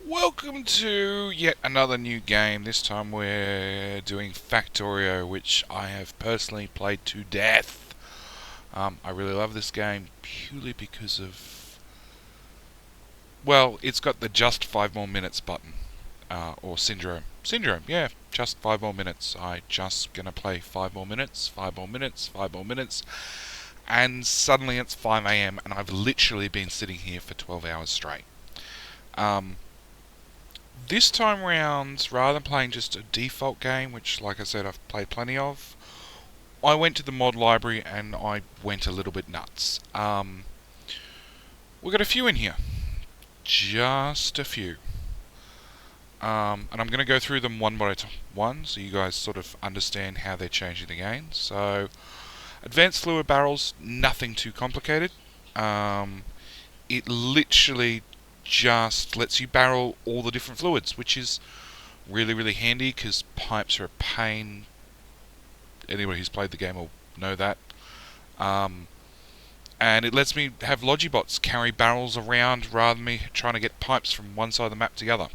Welcome to yet another new game. This time we're doing Factorio, which I have personally played to death. I really love this game purely because of, well, it's got the just 5 more minutes button, or syndrome. Syndrome, yeah, just 5 more minutes. I just gonna play 5 more minutes, 5 more minutes, 5 more minutes, and suddenly it's 5 a.m. and I've literally been sitting here for 12 hours straight. Um, This time round, rather than playing just a default game, which, like I said, I've played plenty of, I went to the mod library and I went a little bit nuts. We've got a few in here. Just a few. And I'm going to go through them one by one so you guys sort of understand how they're changing the game. So, advanced fluid barrels, nothing too complicated. It literally just lets you barrel all the different fluids, which is really, really handy because pipes are a pain. Anybody who's played the game will know that. Um, and it lets me have Logibots carry barrels around rather than me trying to get pipes from one side of the map to the other.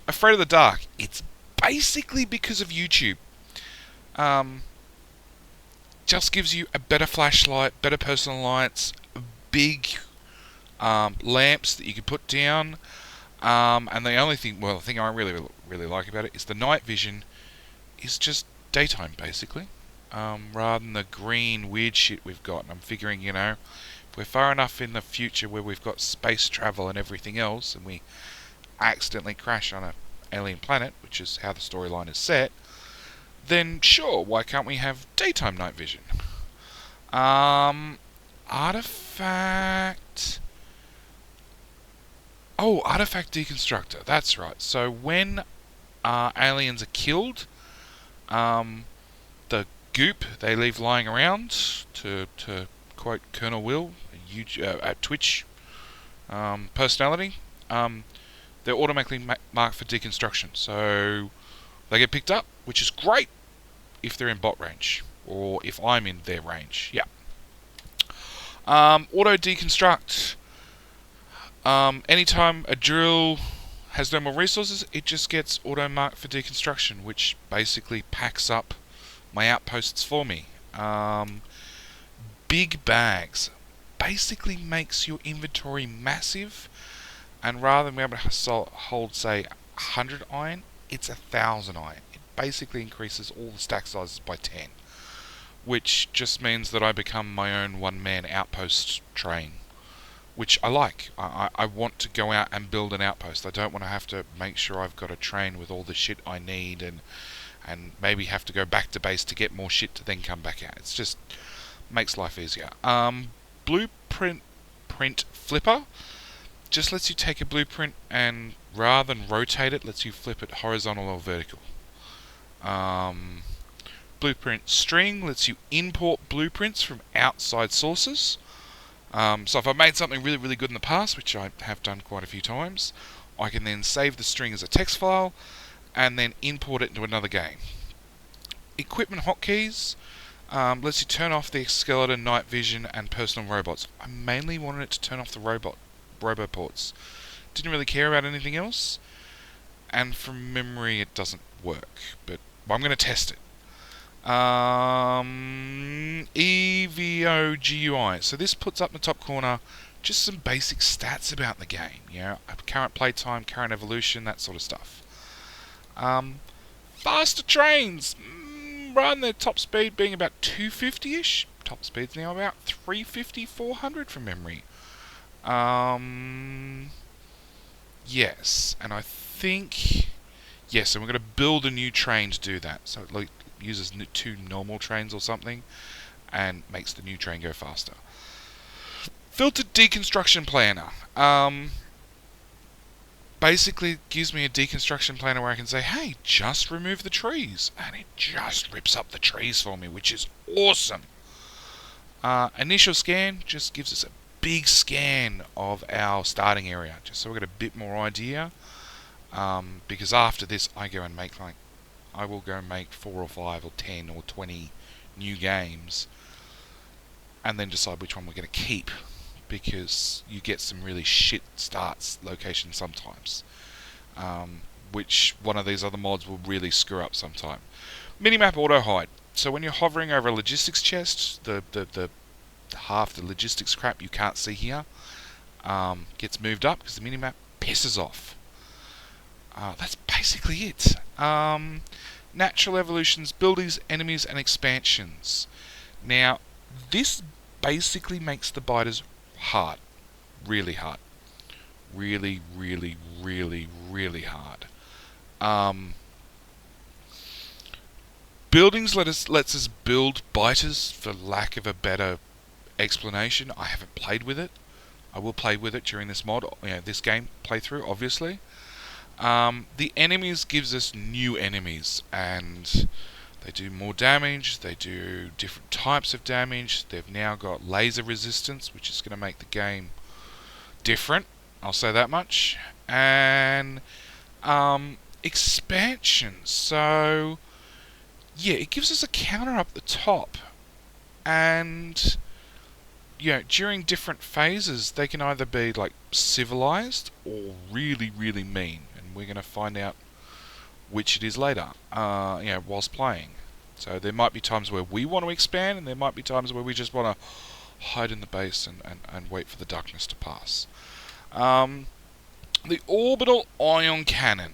Afraid of the Dark. It's basically because of YouTube. Um, just gives you a better flashlight, better personal lights, big lamps that you can put down. And the only thing, well, the thing I really like about it is the night vision is just daytime, basically. Rather than the green weird shit we've got. And I'm figuring, if we're far enough in the future where we've got space travel and everything else, and we accidentally crash on an alien planet, which is how the storyline is set, then sure, why can't we have daytime night vision? Artifact. Oh, artifact deconstructor. That's right. So when aliens are killed, the goop they leave lying around, to quote Colonel Will, a Twitch personality, they're automatically marked for deconstruction. So they get picked up, which is great if they're in bot range, or if I'm in their range. Yeah. Auto deconstruct. Anytime a drill has no more resources, it just gets auto marked for deconstruction, which basically packs up my outposts for me. Big bags basically makes your inventory massive, and rather than being able to hold, say, 100 iron, it's 1,000 iron. It basically increases all the stack sizes by 10, which just means that I become my own one-man outpost train, which I like. I want to go out and build an outpost. I don't want to have to make sure I've got a train with all the shit I need and maybe have to go back to base to get more shit to then come back out. It's just makes life easier. Blueprint print flipper just lets you take a blueprint and rather than rotate it, lets you flip it horizontal or vertical. Blueprint string lets you import blueprints from outside sources. So if I've made something really, really good in the past, which I have done quite a few times, I can then save the string as a text file and then import it into another game. Equipment hotkeys lets you turn off the skeleton, night vision, and personal robots. I mainly wanted it to turn off the roboports. Didn't really care about anything else, and from memory it doesn't work, but I'm going to test it. EVOGUI. So this puts up in the top corner just some basic stats about the game. Current playtime, current evolution, that sort of stuff. Faster trains. Rather than their top speed being about 250-ish, top speed's now about 350, 400 from memory. Yes, and I think... Yes, and we're going to build a new train to do that. So it uses 2 normal trains or something and makes the new train go faster. Filtered deconstruction planner. Basically gives me a deconstruction planner where I can say, hey, just remove the trees. And it just rips up the trees for me, which is awesome. Initial scan just gives us a big scan of our starting area, just so we get a bit more idea. Because after this, I will go and make 4 or 5 or 10 or 20 new games, and then decide which one we're going to keep. because you get some really shit starts locations sometimes, which one of these other mods will really screw up sometime. Minimap auto hide. So when you're hovering over a logistics chest, the half the logistics crap you can't see here gets moved up because the minimap pisses off. That's basically it. Natural evolutions, buildings, enemies, and expansions. Now, this basically makes the biters hard. Really hard. Really, really, really, really hard. Buildings lets us build biters, for lack of a better explanation. I haven't played with it. I will play with it during this mod, this game playthrough, obviously. The enemies gives us new enemies, and they do more damage. They do different types of damage. They've now got laser resistance, which is going to make the game different. I'll say that much. And expansions. So yeah, it gives us a counter up the top, and during different phases, they can either be like civilized or really, really mean, and we're going to find out which it is later, whilst playing. So there might be times where we want to expand, and there might be times where we just want to hide in the base and wait for the darkness to pass. The orbital ion cannon.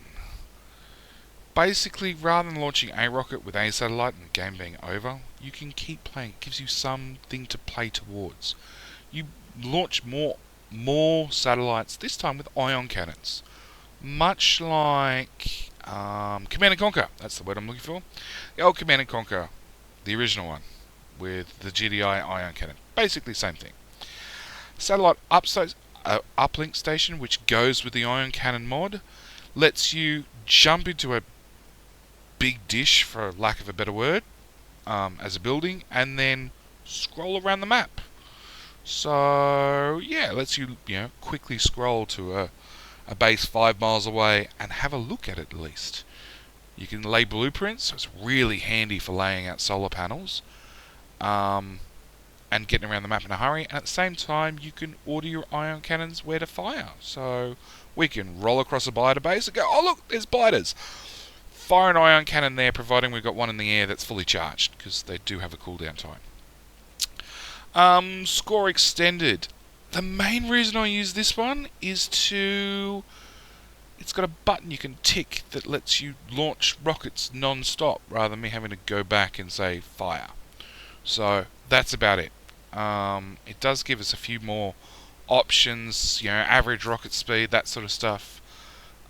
Basically, rather than launching a rocket with a satellite and the game being over, you can keep playing. It gives you something to play towards. You launch more satellites, this time with ion cannons. Much like Command & Conquer, that's the word I'm looking for. The old Command & Conquer, the original one, with the GDI ion cannon. Basically same thing. Satellite uplink station, which goes with the ion cannon mod, lets you jump into a big dish, for lack of a better word, as a building, and then scroll around the map. So yeah, it lets you quickly scroll to a base 5 miles away and have a look at it at least. You can lay blueprints, so it's really handy for laying out solar panels, and getting around the map in a hurry. And at the same time, you can order your ion cannons where to fire. So we can roll across a biter base and go, oh look, there's biters. Fire an ion cannon there, providing we've got one in the air that's fully charged, because they do have a cooldown time. Score extended. The main reason I use this one is it's got a button you can tick that lets you launch rockets non-stop, rather than me having to go back and say fire. So that's about it. It does give us a few more options, average rocket speed, that sort of stuff.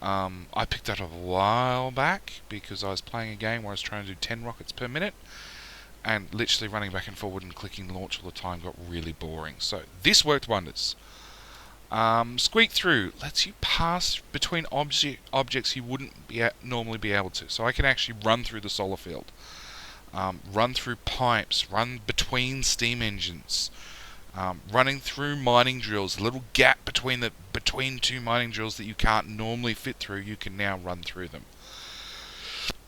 I picked that up a while back because I was playing a game where I was trying to do 10 rockets per minute, and literally running back and forward and clicking launch all the time got really boring. So this worked wonders. Squeak through lets you pass between objects you wouldn't normally be able to. So I can actually run through the solar field, run through pipes, run between steam engines, running through mining drills. A little gap between two mining drills that you can't normally fit through, you can now run through them.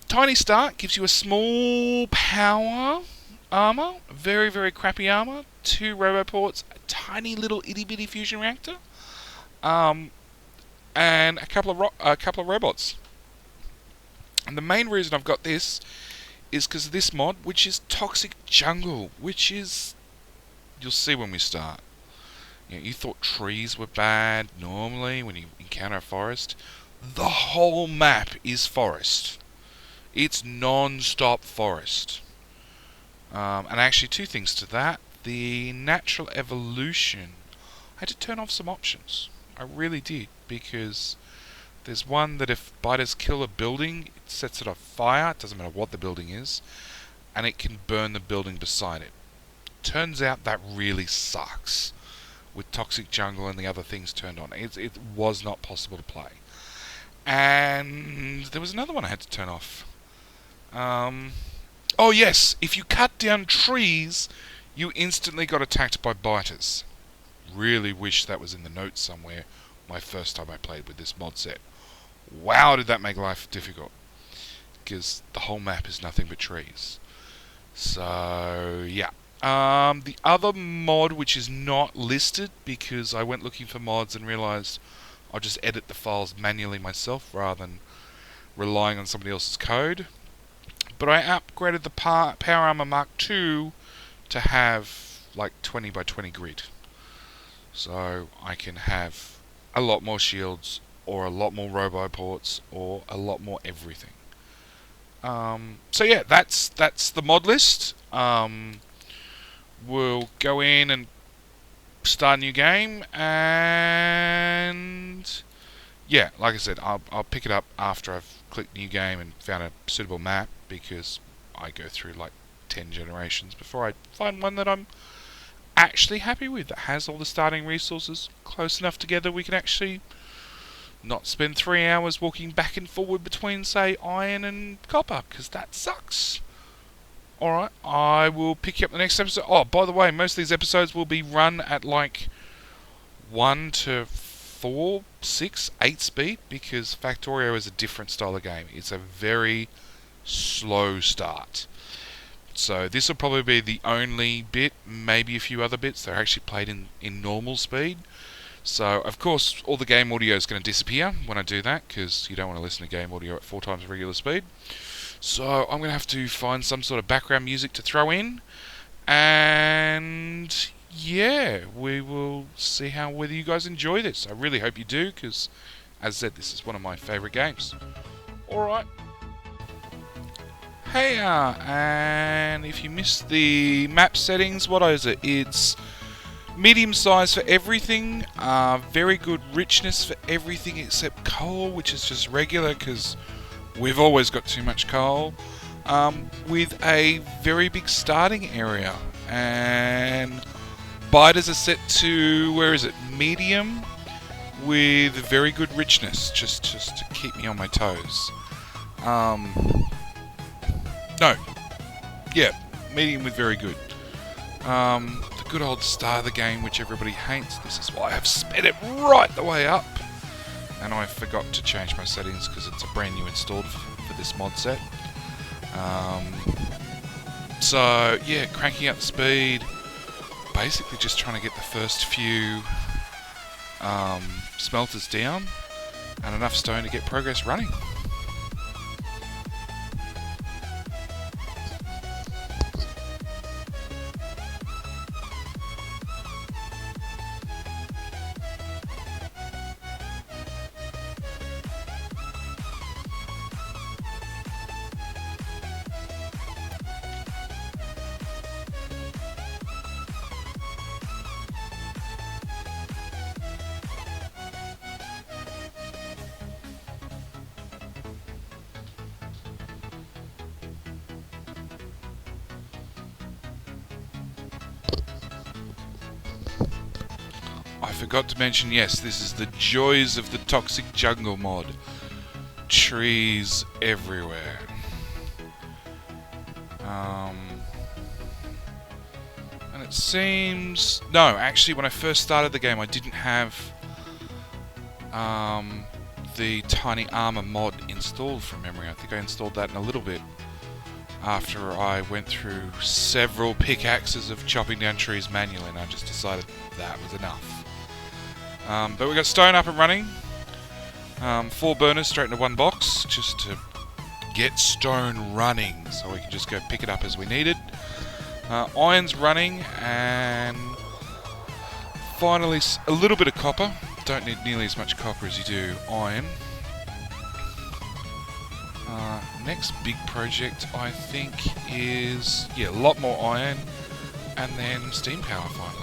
Tiny Start gives you a small power armor, very, very crappy armor, 2 roboports, a tiny little itty-bitty fusion reactor, and a couple of robots. And the main reason I've got this is because of this mod, which is Toxic Jungle, which is, you'll see when we start. You thought trees were bad normally when you encounter a forest. The whole map is forest. It's non-stop forest. And actually, 2 things to that. The natural evolution, I had to turn off some options. I really did, because there's one that if biters kill a building, it sets it on fire. It doesn't matter what the building is, and it can burn the building beside it. Turns out that really sucks with Toxic Jungle and the other things turned on. It was not possible to play. And there was another one I had to turn off. Oh yes, if you cut down trees, you instantly got attacked by biters. Really wish that was in the notes somewhere my first time I played with this mod set. Wow, did that make life difficult. Because the whole map is nothing but trees. So, yeah. The other mod, which is not listed because I went looking for mods and realised I'll just edit the files manually myself rather than relying on somebody else's code. But I upgraded the Power Armor Mark II to have like 20 by 20 grid. So I can have a lot more shields or a lot more roboports or a lot more everything. So yeah, that's the mod list. We'll go in and start a new game, and yeah, like I said, I'll pick it up after I've clicked new game and found a suitable map, because I go through like 10 generations before I find one that I'm actually happy with, that has all the starting resources close enough together we can actually not spend 3 hours walking back and forward between, say, iron and copper, because that sucks. Alright, I will pick you up the next episode. Oh, by the way, most of these episodes will be run at like 1 to 4, 6, 8 speed, because Factorio is a different style of game. It's a very slow start. So this will probably be the only bit, maybe a few other bits that are actually played in normal speed. So, of course, all the game audio is going to disappear when I do that, because you don't want to listen to game audio at 4 times regular speed. So I'm going to have to find some sort of background music to throw in, and yeah, we will see whether you guys enjoy this. I really hope you do, because, as I said, this is one of my favourite games. Alright. Hey, and if you missed the map settings, what is it? It's medium size for everything, very good richness for everything except coal, which is just regular because we've always got too much coal, with a very big starting area, and biters are set to, where is it, medium, with very good richness, just to keep me on my toes. No, yeah, medium with very good. The good old start of the game, which everybody hates. This is why I've sped it right the way up. And I forgot to change my settings because it's a brand new installed for this mod set. So yeah, cranking up the speed. Basically just trying to get the first few smelters down and enough stone to get progress running. I forgot to mention, yes, this is the joys of the Toxic Jungle mod. Trees everywhere. And it seems... No, actually, when I first started the game, I didn't have the Tiny Armor mod installed from memory. I think I installed that in a little bit after I went through several pickaxes of chopping down trees manually, and I just decided that was enough. But we got stone up and running. 4 burners straight into 1 box, just to get stone running, so we can just go pick it up as we need it. Iron's running, and finally a little bit of copper. Don't need nearly as much copper as you do iron. Next big project, I think, is a lot more iron, and then steam power finally.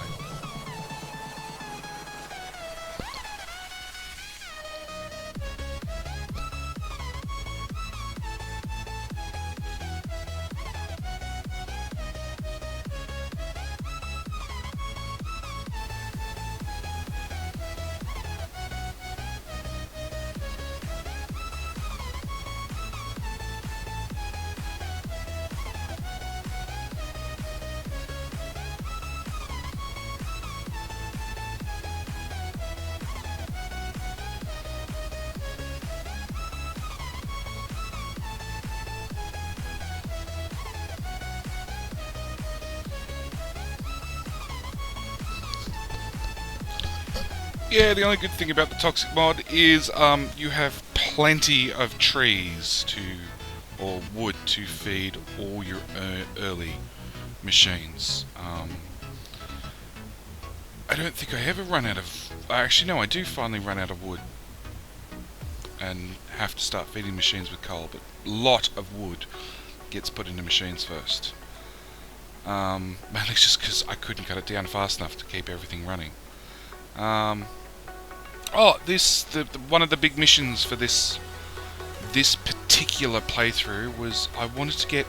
Yeah, the only good thing about the toxic mod is you have plenty of trees or wood to feed all your early machines. I don't think I ever run out of... Actually, no, I do finally run out of wood and have to start feeding machines with coal, but a lot of wood gets put into machines first. Mainly just because I couldn't cut it down fast enough to keep everything running. One of the big missions for this particular playthrough was I wanted to get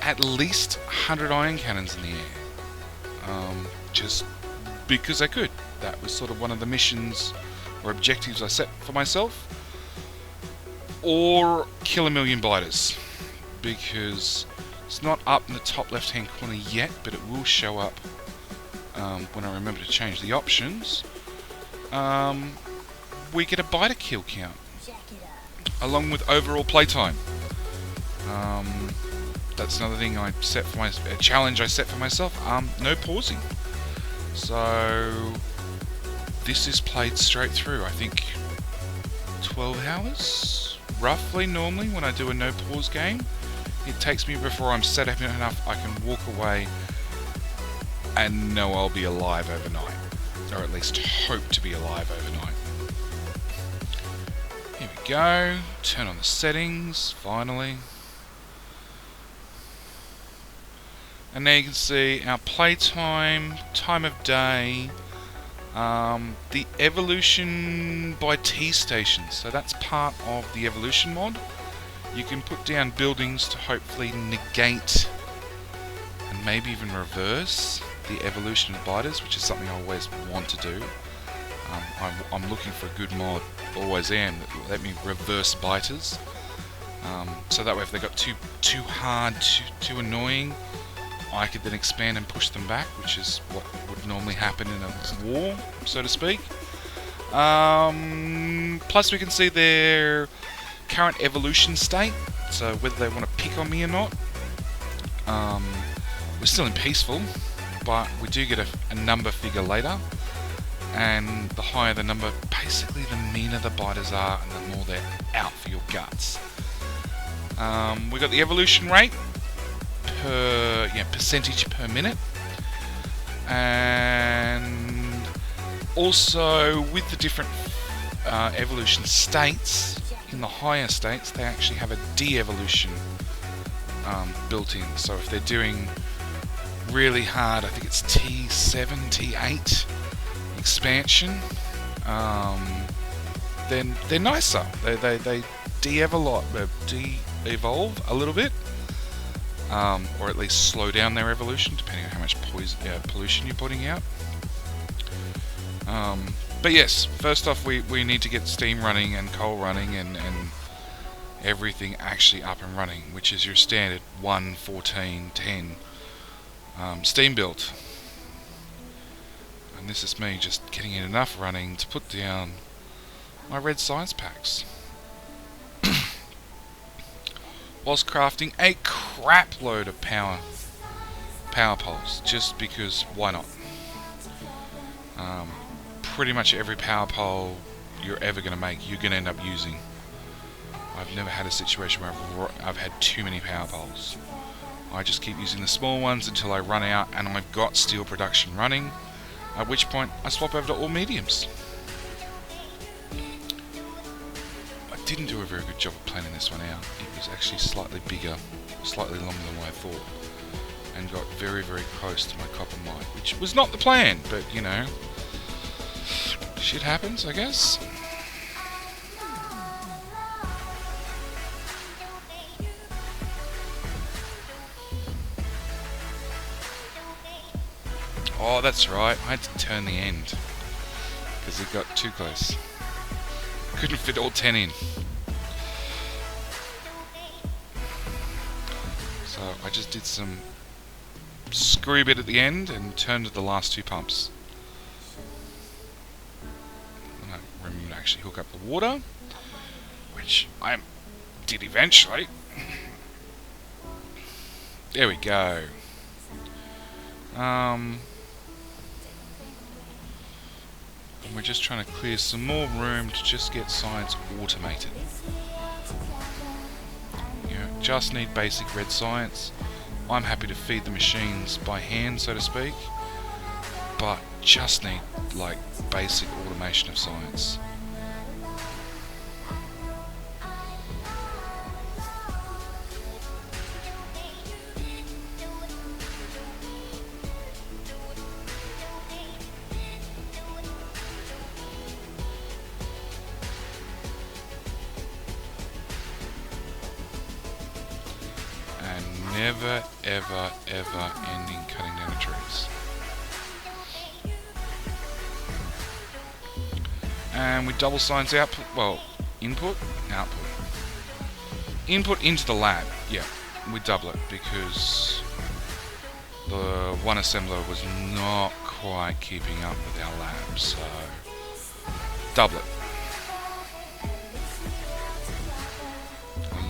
at least 100 iron cannons in the air. Just because I could. That was sort of one of the missions or objectives I set for myself. Or kill 1,000,000 blighters, because it's not up in the top left hand corner yet, but it will show up when I remember to change the options. We get a biter kill count along with overall playtime. That's another thing I set for a challenge I set for myself. No pausing. So this is played straight through. I think 12 hours roughly normally when I do a no pause game. It takes me before I'm set up enough I can walk away and know I'll be alive overnight, or at least hope to be alive overnight. Here we go. Turn on the settings finally. And now you can see our playtime, time of day, the evolution by T stations. So that's part of the evolution mod. You can put down buildings to hopefully negate and maybe even reverse the evolution of biters, which is something I always want to do. I'm looking for a good mod, always am, that let me reverse biters. So that way if they got too hard, too annoying, I could then expand and push them back, which is what would normally happen in a war, so to speak. Plus we can see their current evolution state, so whether they want to pick on me or not. We're still in peaceful, but we do get a number figure later, and the higher the number, basically the meaner the biters are and the more they're out for your guts. We got the evolution rate per percentage per minute, and also with the different evolution states, in the higher states they actually have a de-evolution built in. So if they're doing really hard, I think it's T7, T8 expansion, then they're nicer. They de-evolve a little bit, or at least slow down their evolution, depending on how much pollution you're putting out. But yes, first off, we need to get steam running and coal running and everything actually up and running, which is your standard 1, 14, 10 steam build. And this is me just getting in enough running to put down my red science packs. Whilst crafting a crap load of power poles, just because why not? Pretty much every power pole you're ever going to make, you're going to end up using. I've never had a situation where I've had too many power poles. I just keep using the small ones until I run out and I've got steel production running, at which point I swap over to all mediums. I didn't do a very good job of planning this one out. It was actually slightly bigger, slightly longer than what I thought, and got very, very close to my copper mine, which was not the plan, but you know, shit happens, I guess. Oh, that's right, I had to turn the end because it got too close. Couldn't fit all 10 in. So I just did some screw bit at the end and turned the last 2 pumps. And I remember to actually hook up the water, which I did eventually. There we go. And we're just trying to clear some more room to just get science automated. You know, just need basic red science. I'm happy to feed the machines by hand, so to speak, but just need like basic automation of science. Never, ever, ever ending cutting down the trees. And we double science output, well, input, output. Input into the lab, yeah, we double it because the one assembler was not quite keeping up with our lab, so double it.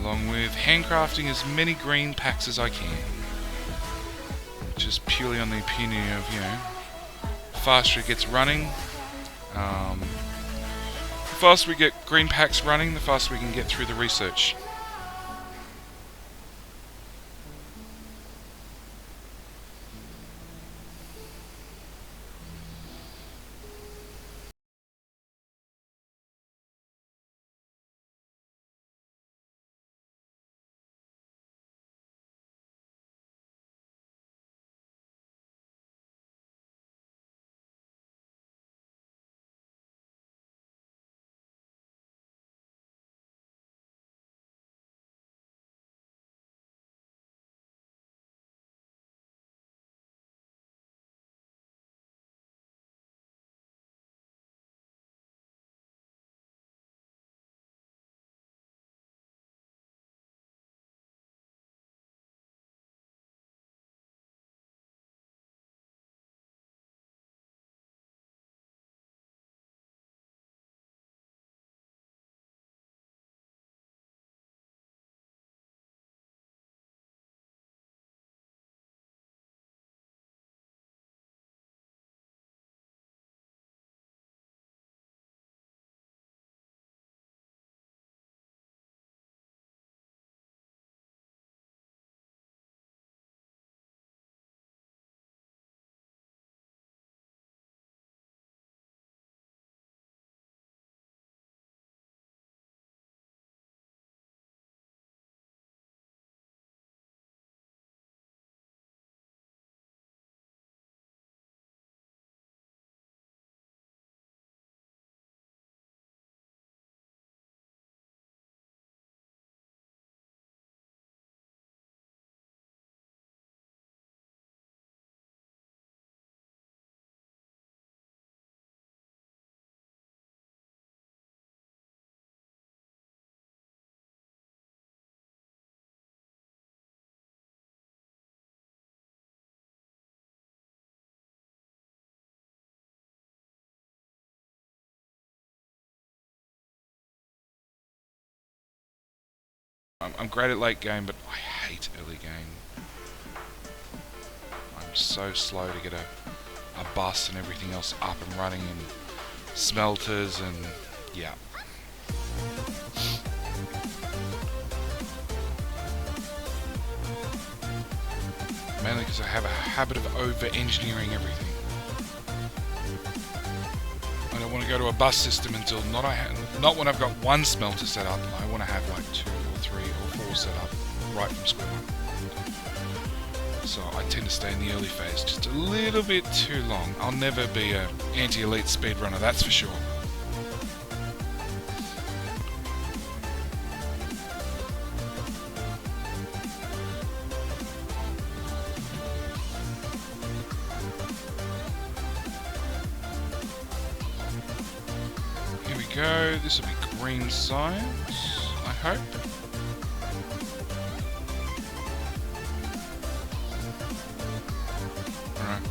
Along with handcrafting as many green packs as I can. Just purely on the opinion of, you know, the faster it gets running, the faster we get green packs running, the faster we can get through the research. I'm great at late game, but I hate early game. I'm so slow to get a bus and everything else up and running, and smelters, and yeah. Mainly because I have a habit of over-engineering everything. I don't want to go to a bus system until not when I've got one smelter set up. I want to have like 2 or 3 or 4 set up right from square one. So I tend to stay in the early phase just a little bit too long. I'll never be an anti-elite speedrunner, that's for sure. Here we go, this will be green science, I hope. Alright.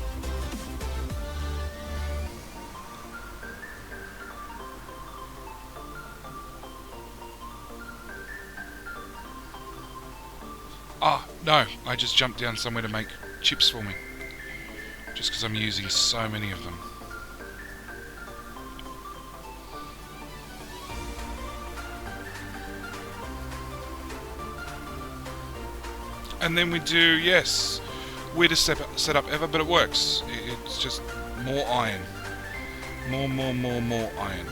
Ah, no, I just jumped down somewhere to make chips for me. Just because I'm using so many of them. And then we do, yes, weirdest setup ever, but it works. It's just more iron. More iron.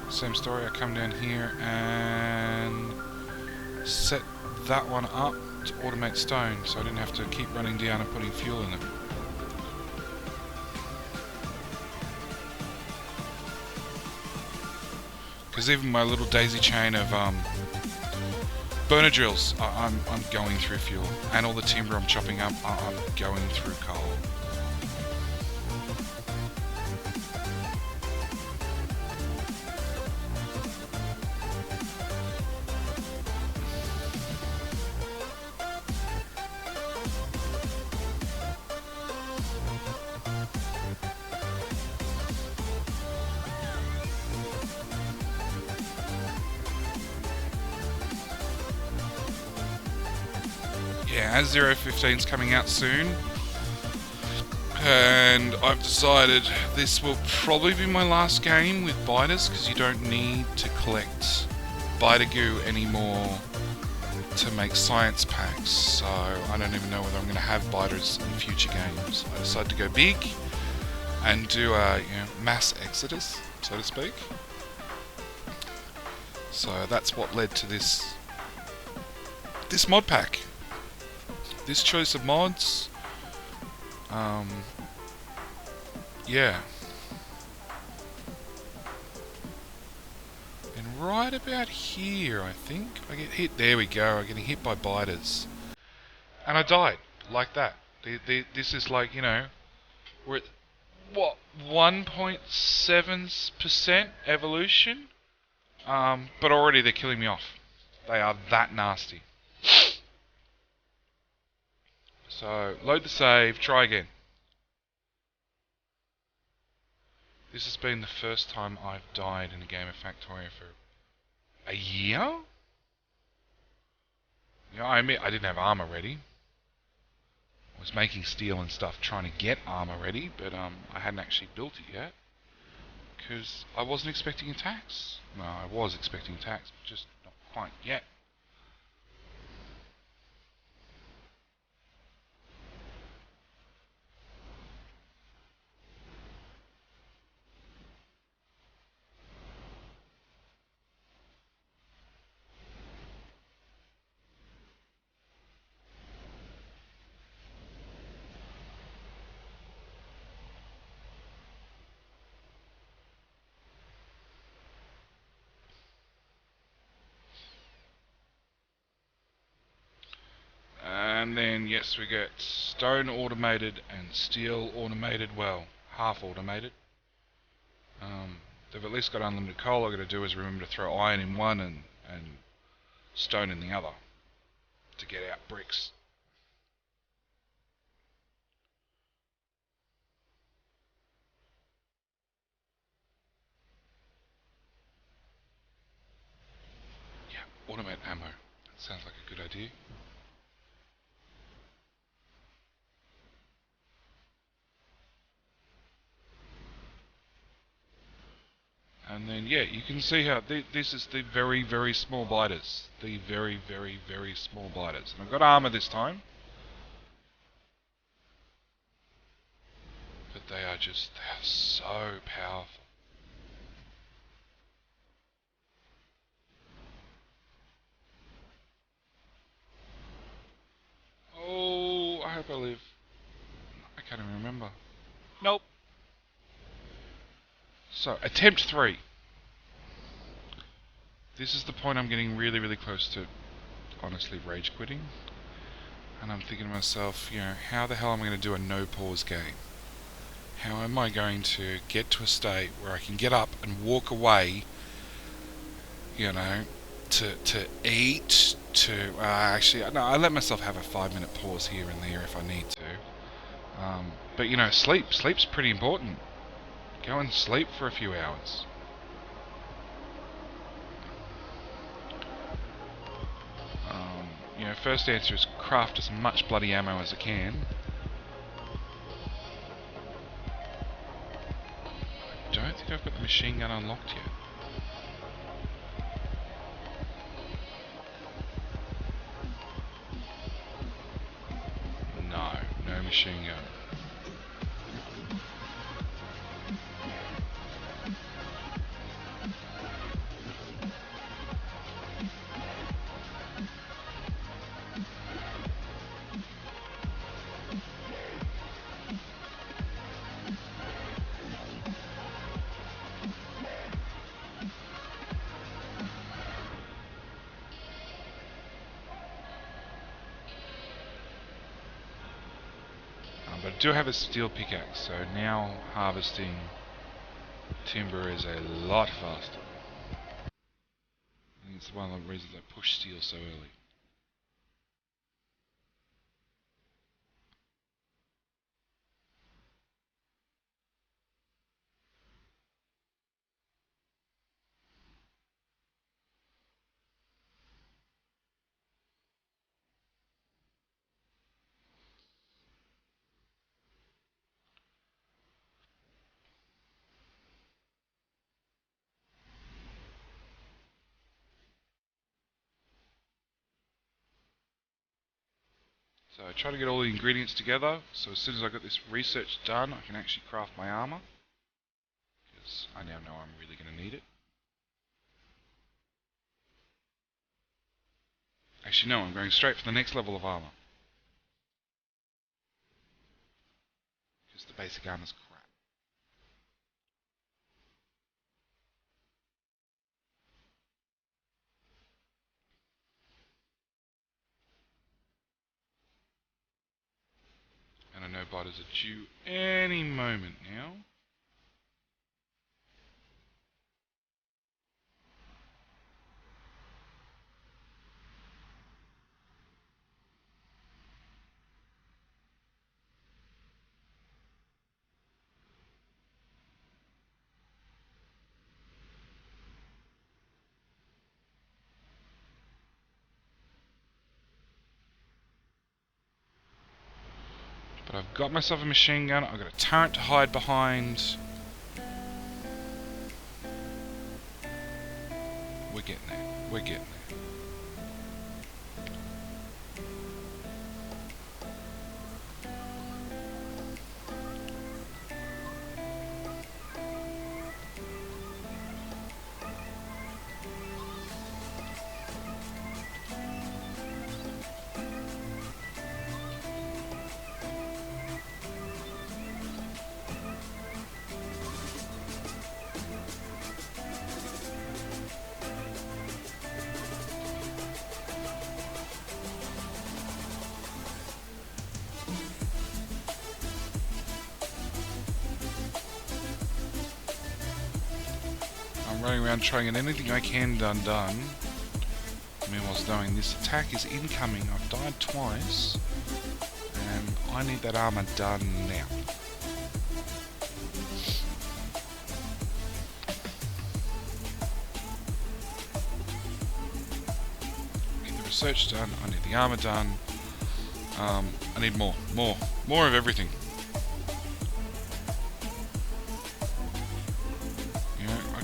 Same story, I come down here and set that one up to automate stone, so I didn't have to keep running down and putting fuel in it. Because even my little daisy chain of burner drills, I'm going through fuel, and all the timber I'm chopping up, I'm going through coal. Yeah, as 015's coming out soon, and I've decided this will probably be my last game with biters, because you don't need to collect biter goo anymore to make science packs, so I don't even know whether I'm going to have biters in future games. I decided to go big and do a mass exodus, so to speak. So that's what led to this mod pack. This choice of mods, yeah. And right about here, I think, I get hit, there we go, I'm getting hit by biters. And I died, like that. This is like, we're at, what, 1.7% evolution? But already they're killing me off. They are that nasty. So, load the save, try again. This has been the first time I've died in a game of Factorio for a year? I admit I didn't have armor ready. I was making steel and stuff trying to get armor ready, but I hadn't actually built it yet. Because I wasn't expecting attacks. No, I was expecting attacks, but just not quite yet. And then, yes, we get stone automated and steel automated, well, half automated. They've at least got unlimited coal. All I've got to do is remember to throw iron in one and stone in the other to get out bricks. Yeah, automate ammo. That sounds like a good idea. And then, yeah, you can see how this is the very, very small biters. The very, very, very small biters. And I've got armor this time. But they are so powerful. Oh, I hope I live. I can't even remember. Nope. So, attempt 3. This is the point I'm getting really, really close to, honestly, rage quitting. And I'm thinking to myself, how the hell am I going to do a no-pause game? How am I going to get to a state where I can get up and walk away, to eat, actually, no, I let myself have a 5-minute pause here and there if I need to. But, sleep. Sleep's pretty important. Go and sleep for a few hours. First answer is craft as much bloody ammo as I can. don't think I've got the machine gun unlocked yet. No, no machine gun. But I do have a steel pickaxe, so now harvesting timber is a lot faster. I think it's one of the reasons I push steel so early. So I try to get all the ingredients together, so as soon as I got this research done, I can actually craft my armor. Because I now know I'm really going to need it. Actually no, I'm going straight for the next level of armor. Because the basic armor's crap. And I know biters are due any moment now. But I've got myself a machine gun, I've got a turret to hide behind. We're getting there, we're getting there. I'm running around trying to get anything I can done. Meanwhile, knowing this attack is incoming. I've died twice, and I need that armor done now. I need the research done. I need the armor done. I need more of everything.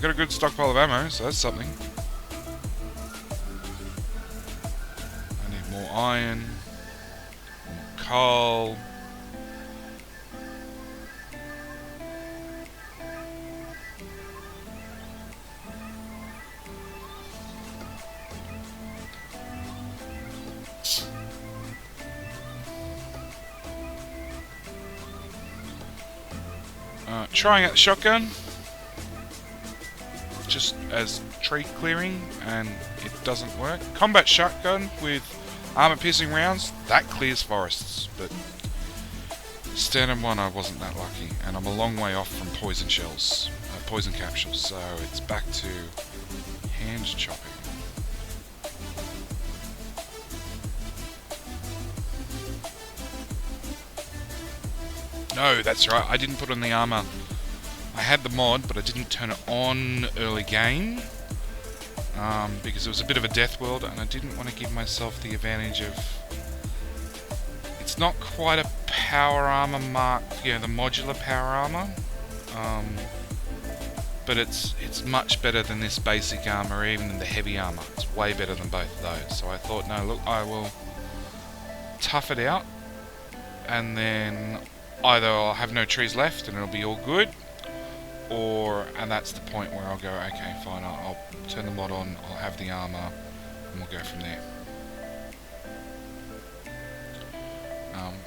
Got a good stockpile of ammo, so that's something. I need more iron, more coal. Trying out the shotgun. Just as tree clearing, and it doesn't work. Combat shotgun with armor piercing rounds, that clears forests, but standard one I wasn't that lucky, and I'm a long way off from poison shells, poison capsules, so it's back to hand chopping. No, that's right, I didn't put on the armor. I had the mod, but I didn't turn it on early game because it was a bit of a death world, and I didn't want to give myself the advantage of. It's not quite a power armor mark, the modular power armor. but it's much better than this basic armor, or even than the heavy armor. It's way better than both of those. So I thought, no, look, I will tough it out, and then either I'll have no trees left and it'll be all good, and that's the point where I'll go, okay, fine, I'll turn the mod on, I'll have the armor, and we'll go from there.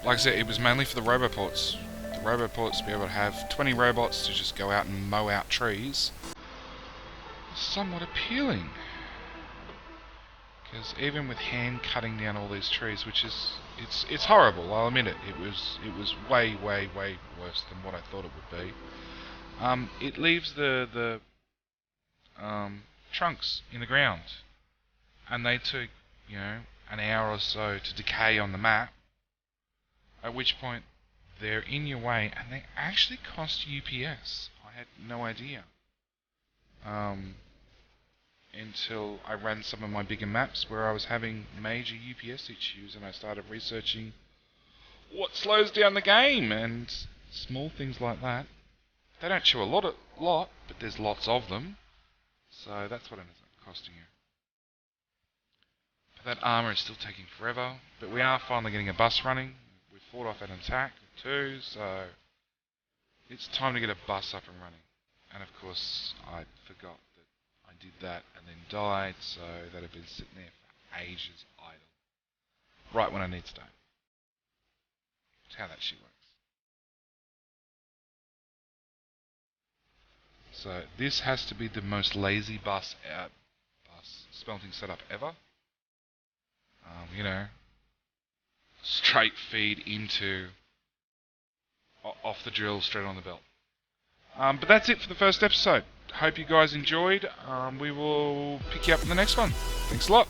Like I said, it was mainly for the roboports. The roboports to be able to have 20 robots to just go out and mow out trees. Somewhat appealing. Because even with hand cutting down all these trees, which is it's horrible, I'll admit it. It was way worse than what I thought it would be. It leaves the trunks in the ground, and they took, you know, an hour or so to decay on the map. At which point they're in your way, and they actually cost UPS. I had no idea. Until I ran some of my bigger maps where I was having major UPS issues, and I started researching what slows down the game, and small things like that. They don't show a lot, but there's lots of them, so that's what it ends up costing you. But that armor is still taking forever, but we are finally getting a bus running. We fought off an attack too, so it's time to get a bus up and running. And of course, I forgot that I did that and then died, so that had been sitting there for ages idle. Right when I need stone. That's how that shit works. So this has to be the most lazy bus smelting setup ever. You know, straight feed into off the drill, straight on the belt. But that's it for the first episode. Hope you guys enjoyed. We will pick you up in the next one. Thanks a lot.